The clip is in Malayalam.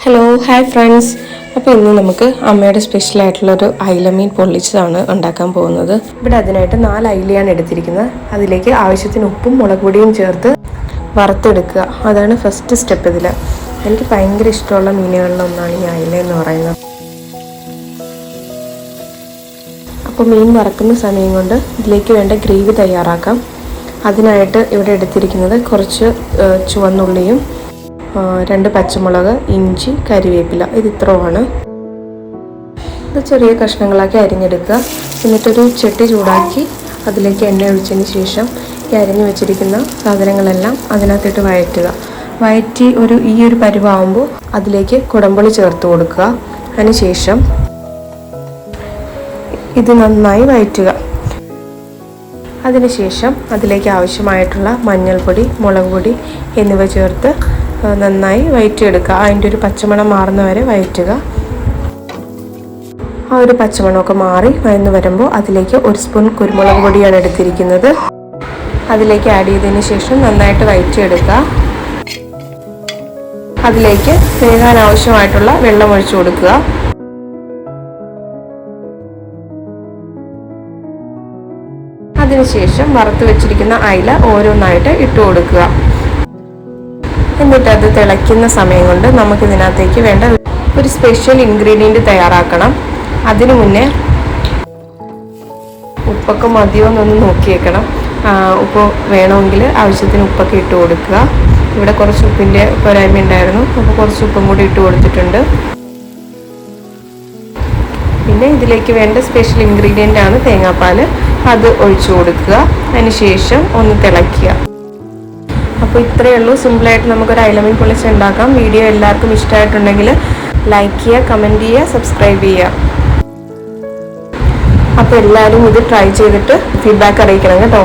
Hello hi friends. അപ്പോൾ ഇന്ന് നമുക്ക് അമ്മയുടെ സ്പെഷ്യലായിട്ടുള്ളൊരു അയിലമീൻ പൊള്ളിച്ചതാണ് ഉണ്ടാക്കാൻ പോകുന്നത്. ഇവിടെ അതിനായിട്ട് 4 അയിലയാണ് എടുത്തിരിക്കുന്നത്. അതിലേക്ക് ആവശ്യത്തിന് ഉപ്പും മുളക് പൊടിയും ചേർത്ത് വറുത്തെടുക്കുക. അതാണ് ഫസ്റ്റ് സ്റ്റെപ്പ്. ഇതിൽ എനിക്ക് ഭയങ്കര ഇഷ്ടമുള്ള മീനുകളിലൊന്നാണ് ഈ അയില എന്ന് പറയുന്നത്. അപ്പോൾ മീൻ വറക്കുന്ന സമയം കൊണ്ട് ഇതിലേക്ക് വേണ്ട ഗ്രേവി തയ്യാറാക്കാം. അതിനായിട്ട് ഇവിടെ എടുത്തിരിക്കുന്നത് കുറച്ച് ചുവന്നുള്ളിയും 2 പച്ചമുളക്, ഇഞ്ചി, കരിവേപ്പില, ഇത് ഇത്രയുമാണ്. ഇത് ചെറിയ കഷ്ണങ്ങളാക്കി അരിഞ്ഞെടുക്കുക. എന്നിട്ടൊരു ചട്ടി ചൂടാക്കി അതിലേക്ക് എണ്ണ ഒഴിച്ചതിന് ശേഷം ഈ അരിഞ്ഞു വെച്ചിരിക്കുന്ന സാധനങ്ങളെല്ലാം അതിനകത്തിട്ട് വഴറ്റി ഈ ഒരു പരുവാകുമ്പോൾ അതിലേക്ക് കുടംപുളി ചേർത്ത് കൊടുക്കുക. അതിനുശേഷം ഇത് നന്നായി വഴറ്റുക. അതിനുശേഷം അതിലേക്ക് ആവശ്യമായിട്ടുള്ള മഞ്ഞൾപ്പൊടി, മുളക് പൊടി എന്നിവ ചേർത്ത് നന്നായി വഴറ്റിയെടുക്കുക. അതിൻ്റെ ഒരു പച്ചമണം മാറുന്നവരെ വഴറ്റുക. ആ ഒരു പച്ചമണമൊക്കെ മാറി വഴന്നു വരുമ്പോൾ അതിലേക്ക് 1 സ്പൂൺ കുരുമുളക് പൊടിയാണ് എടുത്തിരിക്കുന്നത്. അതിലേക്ക് ആഡ് ചെയ്തതിന് ശേഷം നന്നായിട്ട് വഴറ്റിയെടുക്കുക. അതിലേക്ക് വേകാൻ ആവശ്യമായിട്ടുള്ള വെള്ളം ഒഴിച്ചു കൊടുക്കുക. അതിനുശേഷം വറുത്ത് വെച്ചിരിക്കുന്ന അയില ഓരോന്നായിട്ട് ഇട്ട് കൊടുക്കുക. എന്നിട്ട് അത് തിളയ്ക്കുന്ന സമയം കൊണ്ട് നമുക്കിതിനകത്തേക്ക് വേണ്ട ഒരു സ്പെഷ്യൽ ഇൻഗ്രീഡിയൻറ്റ് തയ്യാറാക്കണം. അതിനു മുന്നേ ഉപ്പൊക്കെ മതിയോ എന്നൊന്ന് നോക്കിയേക്കണം. ഉപ്പ് വേണമെങ്കിൽ ആവശ്യത്തിന് ഉപ്പൊക്കെ ഇട്ട് കൊടുക്കുക. ഇവിടെ കുറച്ച് ഉപ്പിൻ്റെ പോരായ്മ ഉണ്ടായിരുന്നു, അപ്പോൾ കുറച്ച് ഉപ്പും കൂടി ഇട്ട് കൊടുത്തിട്ടുണ്ട്. പിന്നെ ഇതിലേക്ക് വേണ്ട സ്പെഷ്യൽ ഇൻഗ്രീഡിയൻ്റ് ആണ് തേങ്ങാപ്പാൽ. അത് ഒഴിച്ചു കൊടുക്കുക. അതിന് ശേഷം ഒന്ന് തിളയ്ക്കുക. അപ്പോൾ ഇത്രയേ ഉള്ളൂ. സിമ്പിളായിട്ട് നമുക്കൊരു അയിലമീൻ പൊള്ളിച്ച് ഉണ്ടാക്കാം. വീഡിയോ എല്ലാവർക്കും ഇഷ്ടമായിട്ടുണ്ടെങ്കിൽ ലൈക്ക് ചെയ്യുക, കമൻറ്റ് ചെയ്യുക, സബ്സ്ക്രൈബ് ചെയ്യുക. അപ്പോൾ എല്ലാവരും ഇത് ട്രൈ ചെയ്തിട്ട് ഫീഡ്ബാക്ക് അറിയിക്കണം കേട്ടോ.